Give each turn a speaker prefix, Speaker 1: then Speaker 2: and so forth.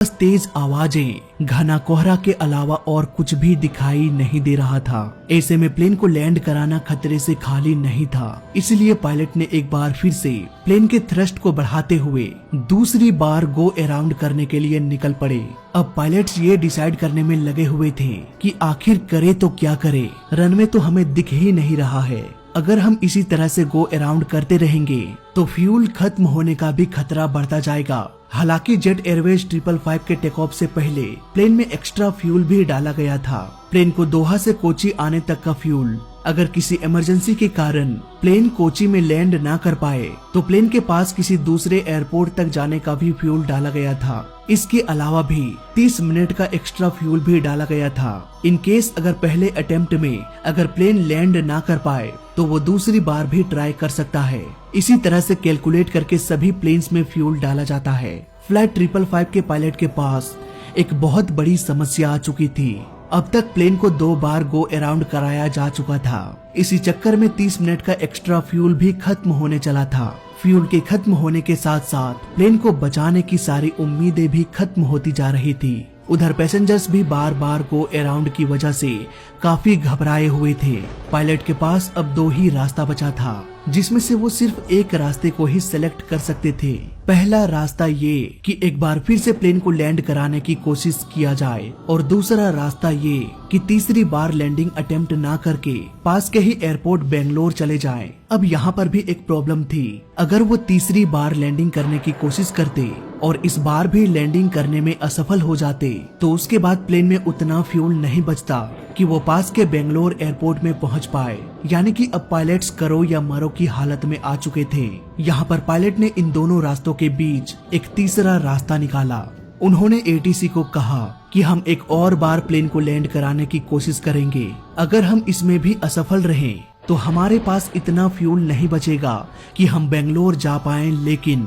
Speaker 1: बस तेज आवाजें, घना कोहरा के अलावा और कुछ भी दिखाई नहीं दे रहा था। ऐसे में प्लेन को लैंड कराना खतरे से खाली नहीं था। इसलिए पायलट ने एक बार फिर से प्लेन के थ्रस्ट को बढ़ाते हुए दूसरी बार गो अराउंड करने के लिए निकल पड़े। अब पायलट्स ये डिसाइड करने में लगे हुए थे कि आखिर करे तो क्या करे, रनवे तो हमें दिख ही नहीं रहा है। अगर हम इसी तरह से गो अराउंड करते रहेंगे तो फ्यूल खत्म होने का भी खतरा बढ़ता जाएगा। हालांकि जेट एयरवेज 555 के टेक ऑफ से पहले प्लेन में एक्स्ट्रा फ्यूल भी डाला गया था। प्लेन को दोहा से कोची आने तक का फ्यूल, अगर किसी इमरजेंसी के कारण प्लेन कोची में लैंड ना कर पाए तो प्लेन के पास किसी दूसरे एयरपोर्ट तक जाने का भी फ्यूल डाला गया था। इसके अलावा भी 30 मिनट का एक्स्ट्रा फ्यूल भी डाला गया था। इन केस अगर पहले अटेम्प्ट में अगर प्लेन लैंड ना कर पाए तो वो दूसरी बार भी ट्राई कर सकता है। इसी तरह से कैलकुलेट करके सभी प्लेन्स में फ्यूल डाला जाता है। फ्लाइट 555 के पायलट के पास एक बहुत बड़ी समस्या आ चुकी थी। अब तक प्लेन को 2 बार गो अराउंड कराया जा चुका था। इसी चक्कर में 30 मिनट का एक्स्ट्रा फ्यूल भी खत्म होने चला था। फ्यूल के खत्म होने के साथ साथ प्लेन को बचाने की सारी उम्मीदें भी खत्म होती जा रही थी। उधर पैसेंजर्स भी बार बार गो अराउंड की वजह से काफी घबराए हुए थे। पायलट के पास अब 2 ही रास्ता बचा था, जिसमें से वो सिर्फ एक रास्ते को ही सिलेक्ट कर सकते थे। पहला रास्ता ये कि एक बार फिर से प्लेन को लैंड कराने की कोशिश किया जाए, और दूसरा रास्ता ये कि तीसरी बार लैंडिंग अटेम्प्ट ना करके पास के ही एयरपोर्ट बेंगलोर चले जाएं। अब यहाँ पर भी एक प्रॉब्लम थी। अगर वो तीसरी बार लैंडिंग करने की कोशिश करते और इस बार भी लैंडिंग करने में असफल हो जाते तो उसके बाद प्लेन में उतना फ्यूल नहीं बचता कि वो पास के बेंगलोर एयरपोर्ट में पहुंच पाए। यानी कि अब पायलट्स करो या मरो की हालत में आ चुके थे। यहाँ पर पायलट ने इन दोनों रास्तों के बीच एक तीसरा रास्ता निकाला। उन्होंने एटीसी को कहा कि हम एक और बार प्लेन को लैंड कराने की कोशिश करेंगे। अगर हम इसमें भी असफल रहें तो हमारे पास इतना फ्यूल नहीं बचेगा कि हम बेंगलोर जा पाएं, लेकिन